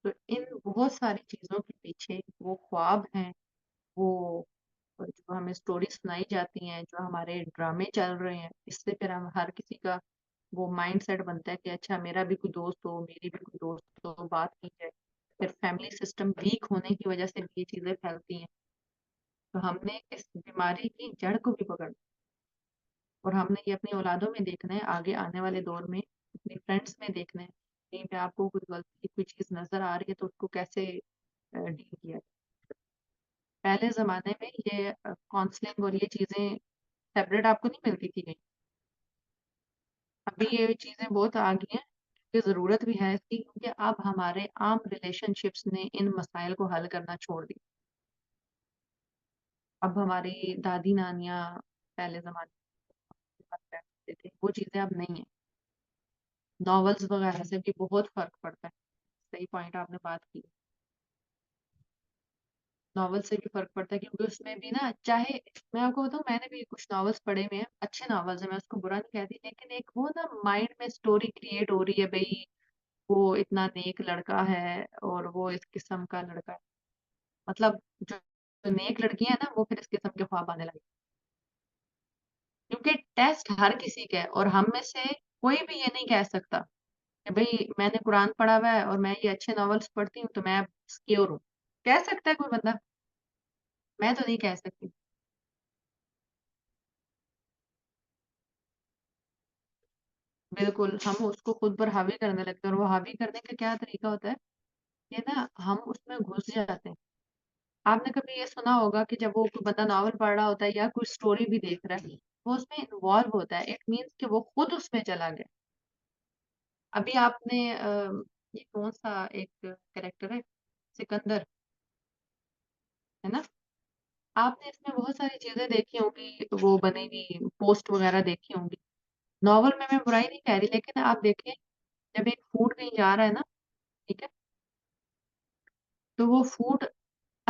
تو ان بہت ساری چیزوں کے پیچھے وہ خواب ہیں، وہ جو ہمیں سٹوری سنائی جاتی ہیں، جو ہمارے ڈرامے چل رہے ہیں، اس سے پھر ہم ہر کسی کا وہ مائنڈ سیٹ بنتا ہے کہ اچھا میرا بھی کوئی دوست ہو، میری بھی کوئی دوست ہو، بات کی جائے. پھر فیملی سسٹم ویک ہونے کی وجہ سے بھی یہ چیزیں پھیلتی ہیں. تو ہم نے اس بیماری کی جڑ کو بھی پکڑ، اور ہم نے یہ اپنی اولادوں میں دیکھنا ہے، آگے آنے والے دور میں اپنی فرینڈس میں دیکھنا ہے. کہیں پہ آپ کو کوئی غلطی کوئی چیز نظر آ رہی ہے تو اس کو کیسے ڈیل کیا. پہلے زمانے میں یہ کاؤنسلنگ اور یہ چیزیں سیپریٹ آپ کو نہیں ملتی تھی کہیں. ابھی یہ چیزیں بہت آ گئی ہیں کہ ضرورت بھی ہے اس کی، کیونکہ اب ہمارے عام ریلیشن شپس نے ان مسائل کو حل کرنا چھوڑ دیا. اب ہماری دادی نانیاں پہلے زمانے میں بات کرتے تھے، وہ چیزیں اب نہیں ہیں. ناولز وغیرہ سے بھی بہت فرق پڑتا ہے. صحیح پوائنٹ آپ نے بات کی. ناول سے بھی فرق پڑتا ہے کیونکہ اس میں بھی نا، چاہے میں آپ کو بتاؤں میں نے بھی کچھ ناولز پڑھے ہوئے ہیں، اچھے ناولز ہیں، میں اس کو برا نہیں کہتی، لیکن ایک وہ نا مائنڈ میں سٹوری کریٹ ہو رہی ہے بھائی وہ اتنا نیک لڑکا ہے اور وہ اس قسم کا لڑکا ہے. مطلب جو جو نیک لڑکی ہے نا وہ پھر اس قسم کے خواب آنے لگے. کیونکہ ٹیسٹ ہر کسی کا ہے، اور ہم میں سے کوئی بھی یہ نہیں کہہ سکتا کہ بھئی میں نے قرآن پڑھا ہوا ہے اور میں یہ اچھے ناولز پڑھتی ہوں تو میں اب سکیور ہوں. کہہ سکتا ہے کوئی بندہ، میں تو نہیں کہہ سکتی. بالکل ہم اس کو خود پر حاوی کرنے لگتے ہیں، اور وہ حاوی کرنے کا کیا طریقہ ہوتا ہے کہ نا ہم اس میں گھس جاتے ہیں. آپ نے کبھی یہ سنا ہوگا کہ جب وہ کوئی بندہ ناول پڑھ رہا ہوتا ہے یا کوئی سٹوری بھی دیکھ رہا ہے، وہ اس میں انوالو ہوتا ہے، اٹ مینس کہ وہ خود اس میں چلا گیا. ابھی آپ نے یہ کون سا ایک کریکٹر ہے، سکندر ہے نا، آپ نے اس میں بہت ساری چیزیں دیکھی ہوں گی، وہ بنی ہوئی پوسٹ وغیرہ دیکھی ہوں گی. ناول میں برائی نہیں کہہ رہی، لیکن آپ دیکھیں جب ایک فوڈ کہیں جا رہا ہے نا، ٹھیک ہے، تو وہ فوڈ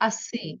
80,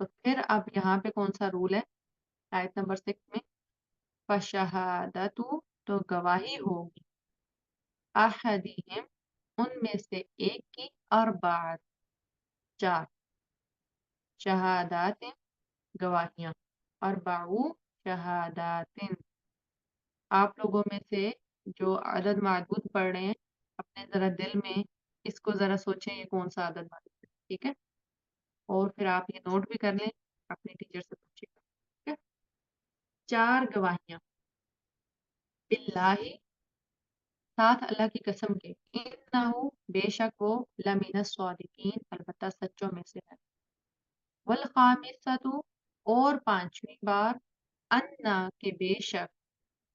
تو پھر اب یہاں پہ کون سا رول ہے آیت نمبر 6 میں؟ فشہادتو، تو گواہی ہوگی، احدہم، ان میں سے ایک کی، اربعۃ، چار، شہادات، گواہیاں، اربعو شہادات، آپ لوگوں میں سے جو عدد معدود پڑھ رہے ہیں اپنے ذرا دل میں اس کو ذرا سوچیں یہ کون سا عدد معدود ہے، ٹھیک ہے؟ اور پھر آپ یہ نوٹ بھی کر لیں، اپنے ٹیچر سے پوچھیں گا، ٹھیک ہے؟ چار گواہیاں، باللہ، ساتھ اللہ کی قسم کے، انہو، بے شک وہ، لمن الصادقین، البتہ سچوں میں سے ہے، والخامسۃ، اور پانچویں بار، انا، کہ بے شک،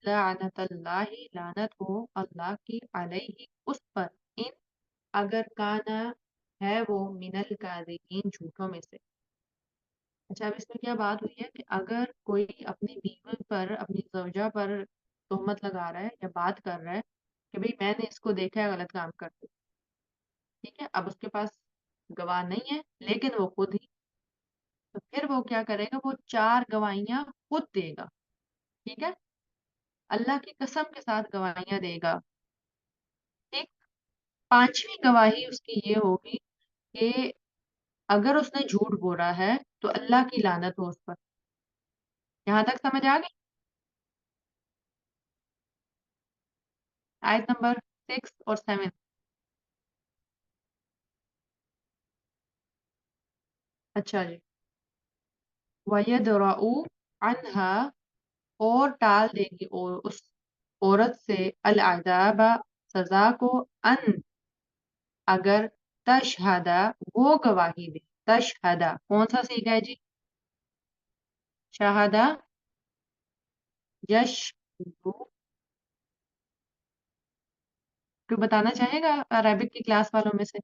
لعنت اللہ، لعنت ہو اللہ کی، علیہ، اس پر، ان، اگر کانا، ہے وہ، من الکاذبین، جھوٹوں میں سے۔ اچھا اب اس میں کیا بات ہوئی ہے کہ اگر کوئی اپنی بیوی پر، اپنی زوجہ پر تہمت لگا رہا ہے یا بات کر رہا ہے کہ بھئی میں نے اس کو دیکھا ہے غلط کام کرتے، ٹھیک ہے، اب اس کے پاس گواہ نہیں ہے لیکن وہ خود ہی، تو پھر وہ کیا کرے گا، وہ چار گواہیاں خود دے گا، ٹھیک ہے، اللہ کی قسم کے ساتھ گواہیاں دے گا، ٹھیک۔ پانچویں گواہی اس کی یہ ہوگی کہ اگر اس نے جھوٹ بولا ہے تو اللہ کی لعنت ہو اس پر۔ یہاں تک سمجھ آ گئی؟ آیت نمبر 6 اور 7۔ اچھا جی، وَيَدْرَؤُ عَنْهَا، اور ٹال دے گی اور اس عورت سے، العذاب، سزا کو، ان، اگر، تشہدہ، وہ گواہی دے، تشہدہ کون سا سیکھا ہے جی؟ شہادہ، یش، کوئی بتانا چاہے گا عربک کی کلاس والوں میں سے؟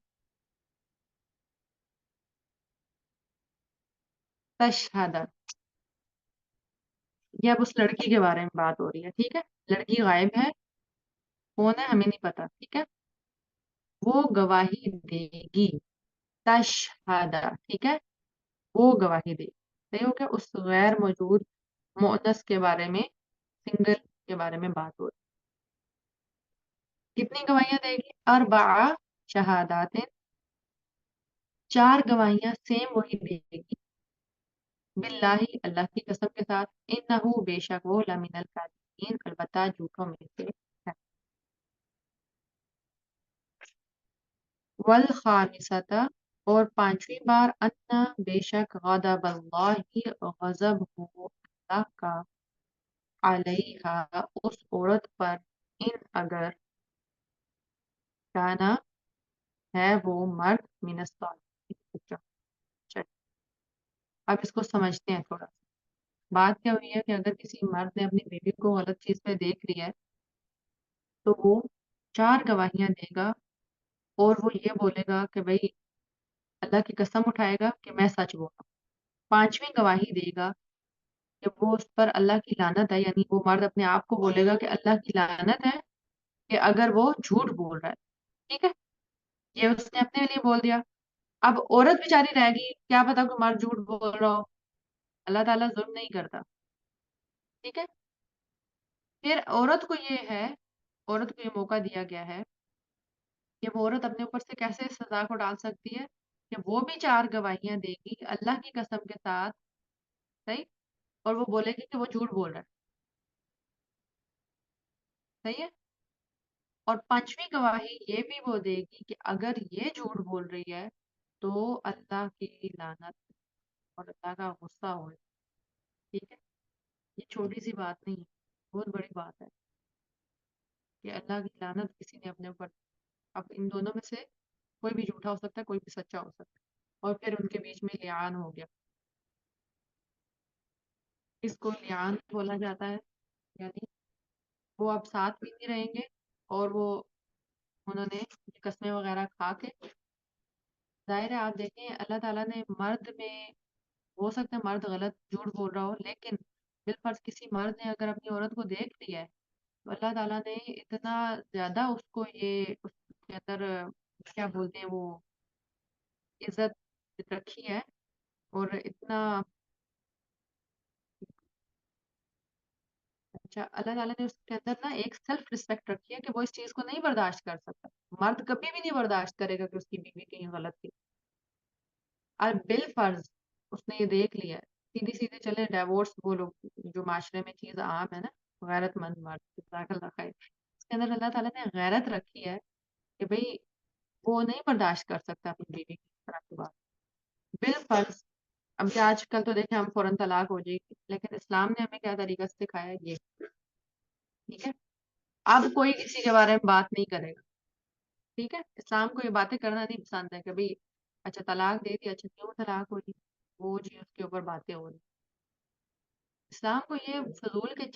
تشہدہ، یہ اب اس لڑکی کے بارے میں بات ہو رہی ہے، ٹھیک ہے، لڑکی غائب ہے، کون ہے ہمیں نہیں پتا، ٹھیک ہے، وہ گواہی دے گی، تشہدہ، ٹھیک ہے، وہ گواہی دے گی، صحیح ہو گیا، اس غیر موجود مؤنث کے بارے میں، سنگل کے بارے میں بات ہو رہی ہے۔ کتنی گواہیاں دے گی؟ اربع شہادات، چار گواہیاں سیم وہی دے گی، باللہ، اللہ کی قسم کے ساتھ، انہو، بے شک وہ، لمن الکاذبین، البتہ جھوٹوں میں سے ہے، والخامسۃ، اور پانچویں بار، انا، بے شک، غضب اللہ، غضب ہو اللہ کا، علیہا، اس عورت پر، ان، اگر، کانا، ہے وہ مرد، من الصالحین، چلیے اب اس کو سمجھتے ہیں تھوڑا سا۔ بات کیا ہوئی ہے کہ اگر کسی مرد نے اپنی بیوی کو غلط چیز پہ دیکھ لیا ہے تو وہ چار گواہیاں دے گا اور وہ یہ بولے گا کہ بھئی اللہ کی قسم اٹھائے گا کہ میں سچ بول رہا ہوں، پانچویں گواہی دے گا کہ وہ اس پر اللہ کی لعنت ہے، یعنی وہ مرد اپنے آپ کو بولے گا کہ اللہ کی لعنت ہے کہ اگر وہ جھوٹ بول رہا ہے، ٹھیک ہے، یہ اس نے اپنے لیے بول دیا۔ اب عورت بیچاری رہ گئی، کیا پتا کہ مرد جھوٹ بول رہا ہو، اللہ تعالیٰ ظلم نہیں کرتا، ٹھیک ہے، پھر عورت کو یہ ہے، عورت کو یہ موقع دیا گیا ہے کہ وہ عورت اپنے اوپر سے کیسے اس سزا کو ڈال سکتی ہے کہ وہ بھی چار گواہیاں دے گی اللہ کی قسم کے ساتھ، صحیح، اور وہ بولے گی کہ وہ جھوٹ بول رہا ہے، صحیح ہے، اور پانچویں گواہی یہ بھی وہ دے گی کہ اگر یہ جھوٹ بول رہی ہے تو اللہ کی لعنت اور اللہ کا غصہ ہو، ٹھیک ہے، یہ چھوٹی سی بات نہیں ہے، بہت بڑی بات ہے کہ اللہ کی لعنت کسی نے اپنے اوپر، اب ان دونوں میں سے کوئی بھی جھوٹا ہو سکتا ہے، کوئی بھی سچا ہو سکتا ہے، اور پھر ان کے بیچ میں لعان ہو گیا، اس کو لعان بولا جاتا ہے، یعنی وہ اب ساتھ بھی نہیں رہیں گے اور وہ انہوں نے قسمیں وغیرہ کھا کے، ظاہر ہے آپ دیکھیں اللہ تعالیٰ نے مرد میں، ہو سکتا ہے مرد غلط جھوٹ بول رہا ہو لیکن بالفرض کسی مرد نے اگر اپنی عورت کو دیکھ لیا ہے تو اللہ تعالیٰ نے اتنا زیادہ اس کو یہ اس کے اندر کیا بولتے ہیں وہ عزت رکھی ہے اور اتنا اچھا اللہ تعالیٰ نے اس کے اندر نا ایک سیلف رسپیکٹ رکھی ہے کہ وہ اس چیز کو نہیں برداشت کر سکتا. مرد کبھی بھی نہیں برداشت کرے گا کہ اس کی بیوی کہیں غلط تھی. اور بالفرض اس نے یہ دیکھ لیا ہے، سیدھی سیدھے چلے ڈیورس، وہ لوگ جو معاشرے میں چیز عام ہے نا، غیرت مند مرد، جزاک اللہ خیر، اس کے اندر اللہ تعالیٰ نے غیرت رکھی ہے کہ بھئی وہ نہیں برداشت کر سکتا اپنی بیوی کی اس طرح کی بات. بالفرض اب یہ آج کل تو دیکھیں ہم فوراً طلاق ہو جائے گی، لیکن اسلام نے ہمیں کیا طریقہ سکھایا ہے یہ. ٹھیک ہے، اب کوئی کسی کے بارے میں بات نہیں کرے گا. ٹھیک ہے، اسلام کو یہ باتیں کرنا نہیں پسند ہے کہ بھئی اچھا طلاق دے دی، اچھا کیوں طلاق ہوئی، وہ جی اس کے اوپر باتیں ہو رہی. اسلام کو یہ فضول کے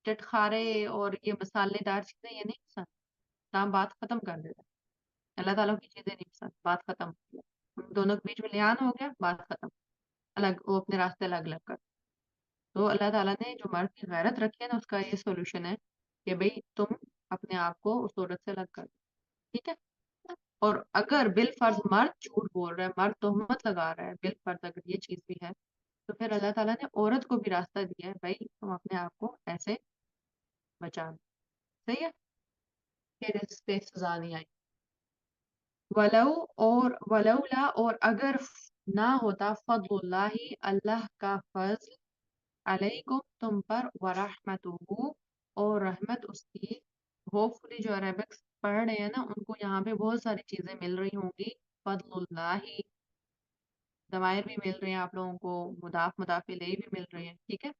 چٹخارے اور یہ مسالے دار چیزیں یہ نہیں پسند. اسلام بات ختم کر دیتا ہے. اللہ تعالیٰ کی چیزیں نہیں پسند، بات ختم ہو گیا. ان دونوں کے بیچ میں لیان ہو گیا، بات ختم، الگ وہ اپنے راستے الگ الگ کر. تو اللہ تعالیٰ نے جو مرد کی غیرت رکھی ہے نا، اس کا یہ سولوشن ہے کہ بھئی تم اپنے آپ کو اس عورت سے الگ کر دو. ٹھیک ہے، اور اگر بالفرض مرد جھوٹ بول رہا ہے، مرد تہمت لگا رہا ہے، بالفرض اگر یہ چیز بھی ہے، تو پھر اللہ تعالیٰ نے عورت کو بھی راستہ دیا ہے، بھائی تم اپنے آپ کو ایسے بچا لو. صحیح ہے، پھر اس پہ سزا نہیں آئی. ولو اور ولولا اور اگر نہ ہوتا فضل اللہ اللہ کا فضل علیکم تم پر ورحمتہ اور رحمت اس کی. ہوپ فلی جو عربکس پڑھ رہے ہیں نا ان کو یہاں پہ بہت ساری چیزیں مل رہی ہوں گی. فضل اللہ، ضمائر بھی مل رہے ہیں آپ لوگوں کو، مضاف الیہ بھی مل رہے ہیں. ٹھیک ہے،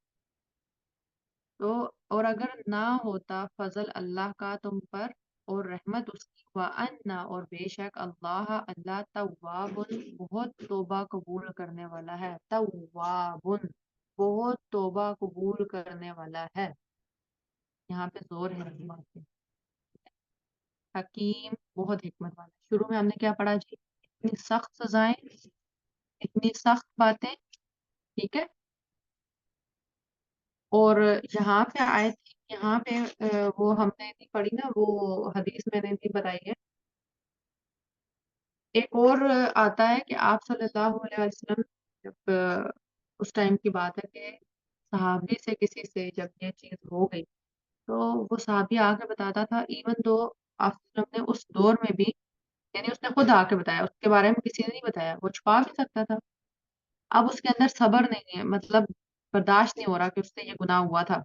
تو اور اگر نہ ہوتا فضل اللہ کا تم پر اور رحمت اس کی، وَأَنَّ اور بے شک اللہ اللہ تواب بہت توبہ قبول کرنے والا ہے. تواب بہت توبہ قبول کرنے والا ہے. یہاں پہ زور ہے بات پہ. حکیم بہت حکمت والا. شروع میں ہم نے کیا پڑھا جی؟ اتنی سخت سزائیں، اتنی سخت باتیں. ٹھیک ہے، اور یہاں پہ آئے تھے، یہاں پہ وہ ہم نے نہیں پڑھی نا، وہ حدیث میں نے نہیں بتائی ہے. ایک اور آتا ہے کہ آپ صلی اللہ علیہ وسلم جب اس ٹائم کی بات ہے کہ صحابی سے کسی سے جب یہ چیز ہو گئی تو وہ صحابی آ کے بتاتا تھا، ایون تو آپ صلی اللہ علیہ وسلم نے اس دور میں بھی، یعنی اس نے خود آ کے بتایا، اس کے بارے میں کسی نے نہیں بتایا، وہ چھپا بھی سکتا تھا. اب اس کے اندر صبر نہیں ہے، مطلب برداشت نہیں ہو رہا کہ اس سے یہ گناہ ہوا تھا.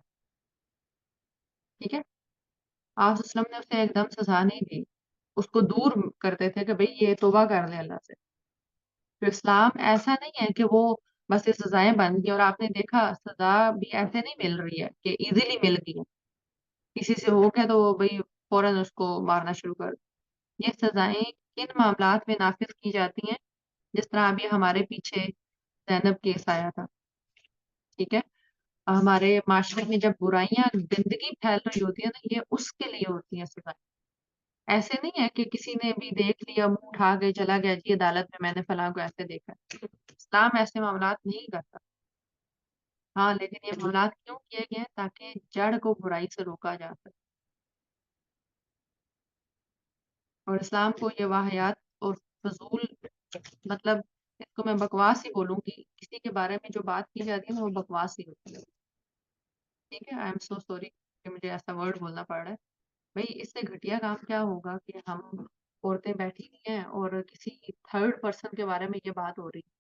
ٹھیک ہے، آپ صلی اللہ علیہ وسلم نے اسے ایک دم سزا نہیں دی، اس کو دور کرتے تھے کہ بھئی یہ توبہ کر لے اللہ سے. تو اسلام ایسا نہیں ہے کہ وہ بس یہ سزائیں بن گئی، اور آپ نے دیکھا سزا بھی ایسے نہیں مل رہی ہے کہ ایزیلی مل گئی ہے. کسی سے ہو گیا تو بھئی فوراً اس کو مارنا شروع کر. یہ سزائیں کن معاملات میں نافذ کی جاتی ہیں؟ جس طرح ابھی ہمارے پیچھے زینب کیس آیا تھا. ٹھیک ہے، ہمارے معاشرے میں جب برائیاں گندگی پھیل رہی ہوتی ہے نا، یہ اس کے لیے ہوتی ہیں سزائیں. ایسے نہیں ہے کہ کسی نے بھی دیکھ لیا، منہ اٹھا کے چلا گیا جی عدالت میں نے فلاں کو ایسے دیکھا. اسلام ایسے معاملات نہیں کرتا. ہاں لیکن یہ معاملات کیوں کیے گئے ہیں؟ تاکہ جڑ کو برائی سے روکا جا سکے. اور اسلام کو یہ واحیات اور فضول، مطلب اس کو میں بکواس ہی بولوں گی، کسی کے بارے میں جو بات کی جاتی ہے نا وہ بکواس ہی ہوتی ہے. ٹھیک ہے، آئی ایم سو سوری کہ مجھے ایسا ورڈ بولنا پڑ رہا ہے. بھئی اس سے گھٹیا کام کیا ہوگا کہ ہم عورتیں بیٹھی ہوئی ہیں اور کسی تھرڈ پرسن کے بارے میں یہ بات ہو رہی ہے.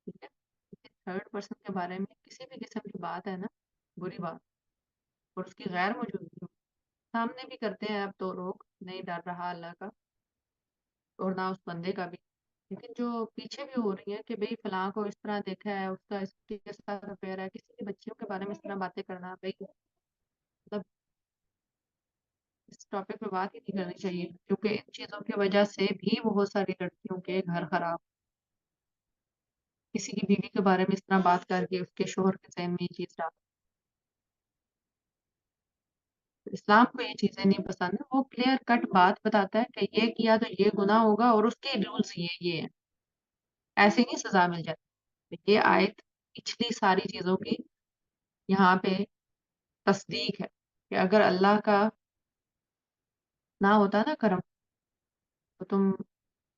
ٹھیک ہے، کسی تھرڈ پرسن کے بارے میں کسی بھی قسم کی بات ہے نا، بری بات، اور اس کی غیر موجودگی ہو. سامنے بھی کرتے ہیں اب تو لوگ، نہیں ڈر رہا اللہ کا اور نہ اس بندے کا بھی. لیکن جو پیچھے بھی ہو رہی ہیں کہ بھئی فلاں کو اس طرح دیکھا ہے، اس کا اس کے ساتھ افیئر ہے، کسی بھی بچیوں کے بارے میں اس طرح باتیں کرنا، بھئی مطلب اس ٹاپک پہ بات ہی نہیں کرنی چاہیے، کیونکہ ان چیزوں کی وجہ سے بھی بہت ساری لڑکیوں کے گھر خراب. کسی کی بیوی کے بارے میں اس طرح بات کر کے اس کے شوہر کے ذہن میں یہ چیز ڈال. اسلام کو یہ چیزیں نہیں پسند ہے. وہ کلیئر کٹ بات بتاتا ہے کہ یہ کیا تو یہ گناہ ہوگا اور اس کے رولز یہ ہیں. ایسے نہیں سزا مل جاتی. یہ آیت پچھلی ساری چیزوں کی یہاں پہ تصدیق ہے کہ اگر اللہ کا نہ ہوتا نا کرم، تو تم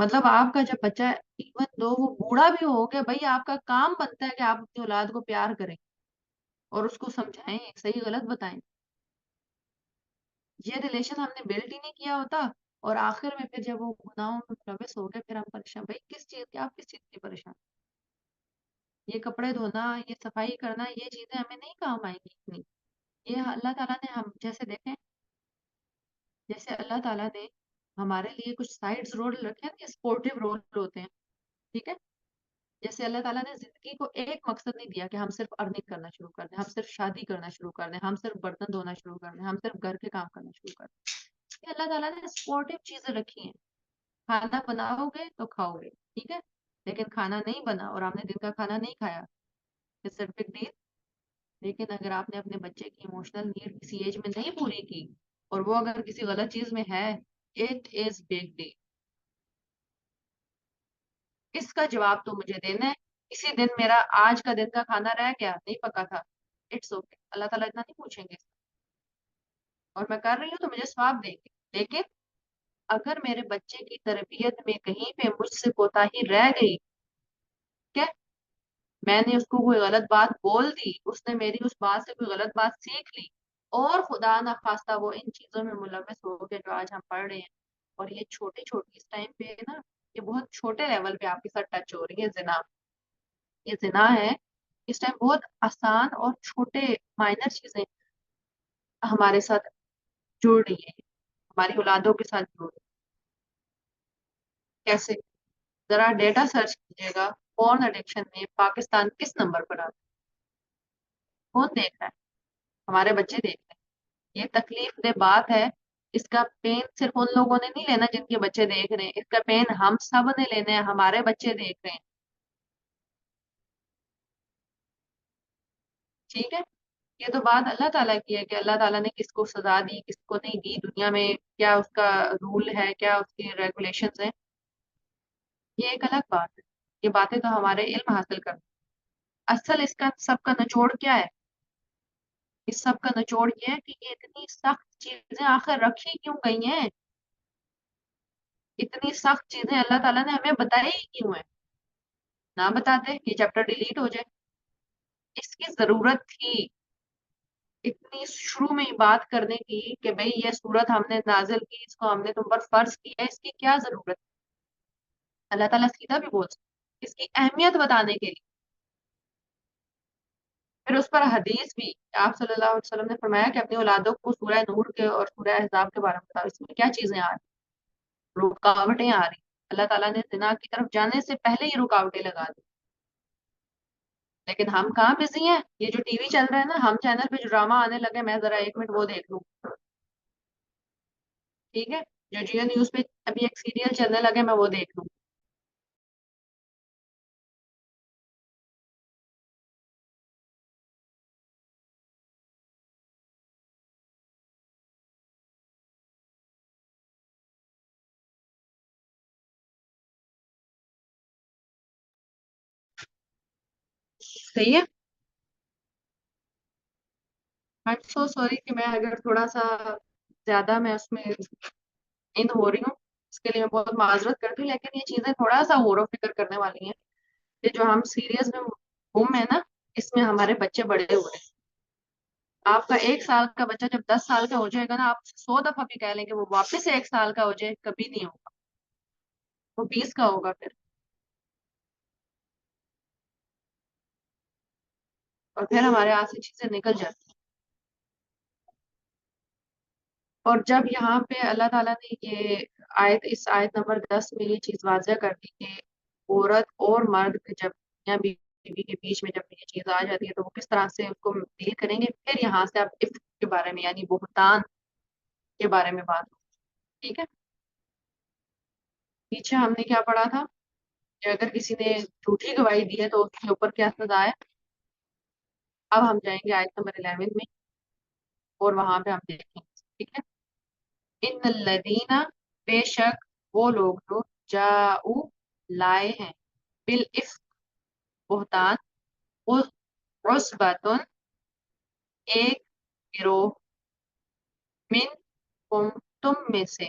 مطلب آپ کا جب بچہ ایون دو وہ بوڑھا بھی ہو گیا، بھائی آپ کا کام بنتا ہے کہ آپ اپنی اولاد کو پیار کریں اور اس کو سمجھائیں، صحیح غلط بتائیں. یہ ریلیشن ہم نے بلڈ ہی نہیں کیا ہوتا، اور آخر میں پھر جب وہ گناہوں میں ملوث ہو گئے پھر ہم پریشان. بھائی کس چیز کی، آپ کس چیز کی پریشان؟ یہ کپڑے دھونا، یہ صفائی کرنا، یہ چیزیں ہمیں نہیں کام آئیں گی اتنی. یہ اللہ تعالیٰ نے ہم جیسے دیکھیں، جیسے اللہ تعالیٰ نے ہمارے لیے کچھ سائڈز رول رکھے ہیں، سپورٹیو رول ہوتے ہیں. ٹھیک ہے. جیسے اللہ تعالیٰ نے زندگی کو ایک مقصد نہیں دیا کہ ہم صرف ارننگ کرنا شروع کر دیں، ہم صرف شادی کرنا شروع کر دیں، ہم صرف برتن دھونا شروع کر دیں، ہم صرف گھر کے کام کرنا شروع کر دیں. یہ اللہ تعالیٰ نے سپورٹیو چیزیں رکھی ہیں. کھانا بناؤ گے تو کھاؤ گے، ٹھیک ہے، لیکن کھانا نہیں بنا اور آپ نے دن کا کھانا نہیں کھایا، صرف بگ ڈیل. لیکن اگر آپ نے اپنے بچے کی ایموشنل نیڈ کسی ایج میں نہیں پوری کی اور وہ اگر کسی غلط چیز میں ہے، اٹ از بگ ڈیل. اس کا جواب تو مجھے دینا ہے. اسی دن میرا آج کا دن کا کھانا رہ گیا، نہیں پکا تھا، اٹس اوکے. اللہ تعالیٰ اتنا نہیں پوچھیں گے، اور میں کر رہی ہوں تو مجھے ثواب دیں گے. لیکن اگر میرے بچے کی تربیت میں کہیں پہ مجھ سے کوتاہی رہ گئی، کیا میں نے اس کو کوئی غلط بات بول دی، اس نے میری اس بات سے کوئی غلط بات سیکھ لی، اور خدا نخواستہ وہ ان چیزوں میں ملوث ہو کے جو آج ہم پڑھ رہے ہیں، اور یہ چھوٹی چھوٹی اس ٹائم پہ نا، یہ بہت چھوٹے لیول پہ آپ کے ساتھ ٹچ ہو رہی ہے زنا. یہ زنا ہے. اس ٹائم بہت آسان اور چھوٹے مائنر چیزیں ہمارے ساتھ جڑ رہی ہیں، ہماری اولادوں کے ساتھ جڑ رہی ہیں. کیسے؟ ذرا ڈیٹا سرچ کیجیے گا، پورن ایڈکشن میں پاکستان کس نمبر پر آتا ہے؟ کون دیکھ رہا ہے؟ ہمارے بچے دیکھ رہے ہیں. یہ تکلیف دہ بات ہے. اس کا پین صرف ان لوگوں نے نہیں لینا جن کے بچے دیکھ رہے ہیں، اس کا پین ہم سب نے لینا ہے، ہمارے بچے دیکھ رہے ہیں. ٹھیک ہے. یہ تو بات اللہ تعالیٰ کی ہے کہ اللہ تعالیٰ نے کس کو سزا دی، کس کو نہیں دی، دنیا میں کیا اس کا رول ہے، کیا اس کی ریگولیشنز ہیں. یہ ایک الگ بات ہے. یہ باتیں تو ہمارے علم حاصل کر. اصل اس کا سب کا نچوڑ کیا ہے؟ اس سب کا نچوڑ یہ ہے کہ یہ اتنی سخت چیزیں آخر رکھی کیوں گئی ہیں؟ اتنی سخت چیزیں اللہ تعالیٰ نے ہمیں بتائی ہی کیوں ہیں؟ نہ بتاتے یہ چیپٹر ڈیلیٹ ہو جائے. اس کی ضرورت تھی اتنی شروع میں ہی بات کرنے کی کہ بھئی یہ صورت ہم نے نازل کی، اس کو ہم نے تم پر فرض کیا، اس کی کیا ضرورت ہے؟ اللہ تعالیٰ سیدھا بھی بول سکتا اس کی اہمیت بتانے کے لیے. پھر اس پر حدیث بھی، آپ صلی اللہ علیہ وسلم نے فرمایا کہ اپنی اولادوں کو سورہ نور کے اور سورہ احزاب کے بارے میں بتاؤ، اس میں کیا چیزیں آ رہی، رکاوٹیں آ رہی. اللہ تعالیٰ نے زنا کی طرف جانے سے پہلے ہی رکاوٹیں لگا دی. لیکن ہم کہاں بزی ہیں. یہ جو ٹی وی چل رہا ہے نا، ہم چینل پہ جو ڈرامہ آنے لگے، میں ذرا ایک منٹ وہ دیکھ لوں. ٹھیک ہے. جو جیو نیوز پہ ابھی ایک سیریل چلنے لگے، میں وہ دیکھ لوں. صحیح ہے. آئی ایم سو سوری کہ میں اگر تھوڑا سا زیادہ میں اس میں ان ہو رہی ہوں، اس کے لیے میں بہت معذرت کرتی ہوں. لیکن یہ چیزیں تھوڑا سا غور و فکر کرنے والی ہیں کہ جو ہم سیریز میں گم ہے نا، اس میں ہمارے بچے بڑے ہوئے ہیں. آپ کا 1 سال کا بچہ جب 10 سال کا ہو جائے گا نا، آپ 100 دفعہ بھی کہہ لیں کہ وہ واپس سے 1 سال کا ہو جائے، کبھی نہیں ہوگا. وہ 20 کا ہوگا پھر. اور پھر ہمارے ہاتھ سے چیزیں نکل جاتی ہیں. اور جب یہاں پہ اللہ تعالیٰ نے یہ آیت، اس آیت نمبر 10 میں یہ چیز واضح کر دی کہ عورت اور مرد جب یا بیوی کے بیچ میں جب یہ چیز آ جاتی ہے تو وہ کس طرح سے اس کو ڈیل کریں گے، پھر یہاں سے آپ عفت کے بارے میں یعنی بہتان کے بارے میں بات ہو. ٹھیک ہے. پیچھے ہم نے کیا پڑھا تھا کہ اگر کسی نے جھوٹی گواہی دی ہے تو اس کے اوپر کیا سزا ہے. اب ہم جائیں گے آیت نمبر 11 میں، اور وہاں پہ ہم دیکھیں گے. ٹھیک ہے. ان الذین، بے شک وہ لوگ جو جاؤ لائے ہیں، بالعفق بہتان، عصبتن ایک گروہ، من تم میں سے،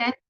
10